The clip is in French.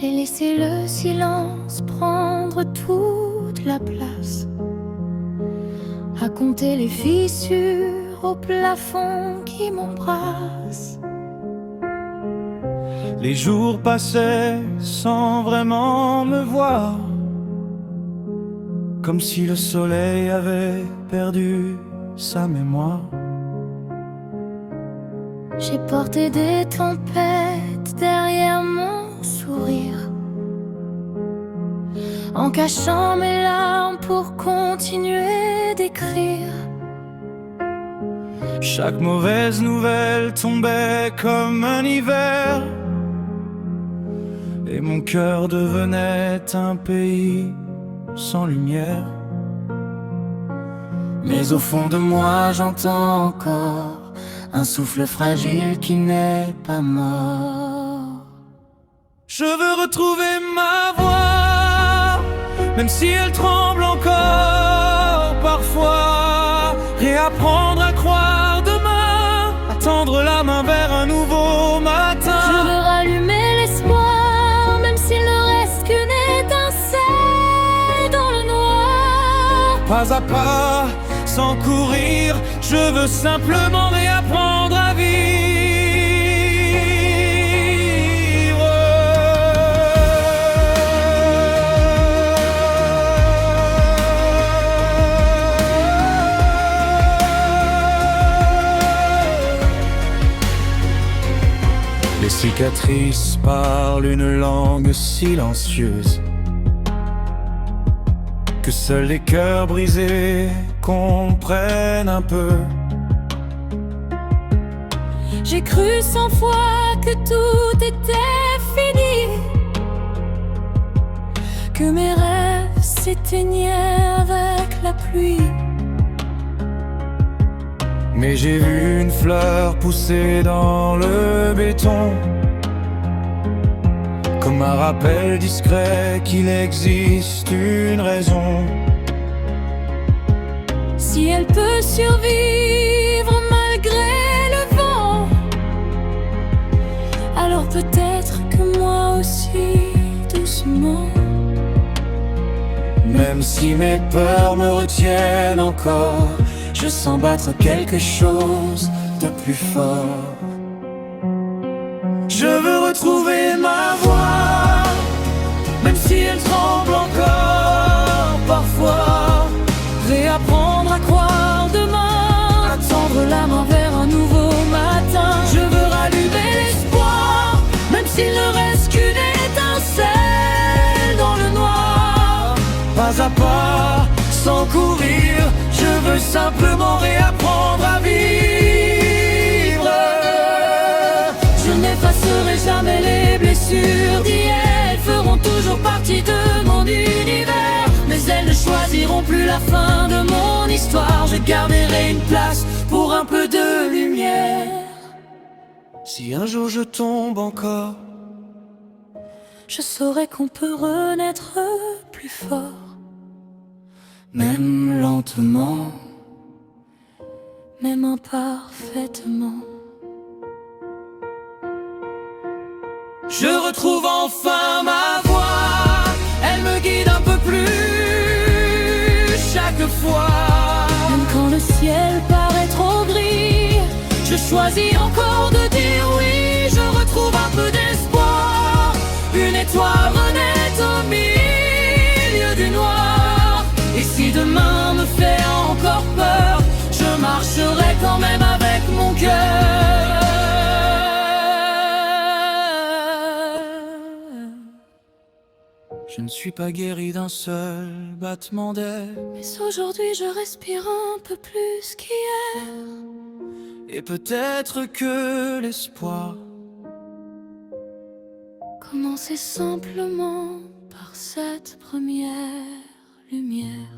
J'ai laissé le silence prendre toute la place, à compter les fissures au plafond qui m'embrassent. Les jours passaient sans vraiment me voir, comme si le soleil avait perdu sa mémoire. J'ai porté des tempêtes derrière mon sourire, en cachant mes larmes pour continuer d'écrire. Chaque mauvaise nouvelle tombait comme un hiver, et mon cœur devenait un pays sans lumière. Mais au fond de moi j'entends encore un souffle fragile qui n'est pas mort. Je veux retrouver ma voix, même si elle tremble encore parfois. Réapprendre à croire demain, attendre la main vers un nouveau matin. Je veux rallumer l'espoir, même s'il ne reste qu'une étincelle dans le noir. Pas à pas, sans courir, je veux simplement réapprendre à vivre. Les cicatrices parlent une langue silencieuse que seuls les cœurs brisés comprennent un peu. J'ai cru 100 fois que tout était fini, que mes rêves s'éteignaient avec la pluie. Mais j'ai vu une fleur pousser dans le béton, comme un rappel discret qu'il existe une raison. Si elle peut survivre malgré le vent, alors peut-être que moi aussi, doucement. Même si mes peurs me retiennent encore, je sens battre quelque chose de plus fort. Je veux retrouver ma voix, même si elle tremble encore parfois. Réapprendre à croire demain, Tendre la main vers un nouveau matin. je veux rallumer l'espoir, Même s'il ne reste qu'une étincelle dans le noir. pas à pas, sans courir, je veux simplement réapprendre à vivre. Je n'effacerai jamais les blessures d'hier, elles feront toujours partie de mon univers. Mais elles ne choisiront plus la fin de mon histoire. Je garderai une place pour un peu de lumière. Si un jour je tombe encore, Je saurai qu'on peut renaître plus fort, même lentement, même imparfaitement. je retrouve enfin ma voix. Elle me guide un peu plus chaque fois. Même quand le ciel paraît trop gris, Je choisis encore de dire oui. Je retrouve un peu d'espoir. Une étoile renaît au milieu du noir. et si demain me fait encore peur, Je marcherai quand même avec mon cœur. Je ne suis pas guéri d'un seul battement d'aile, mais aujourd'hui je respire un peu plus qu'hier. et peut-être que l'espoir Commencez simplement par cette première lumière.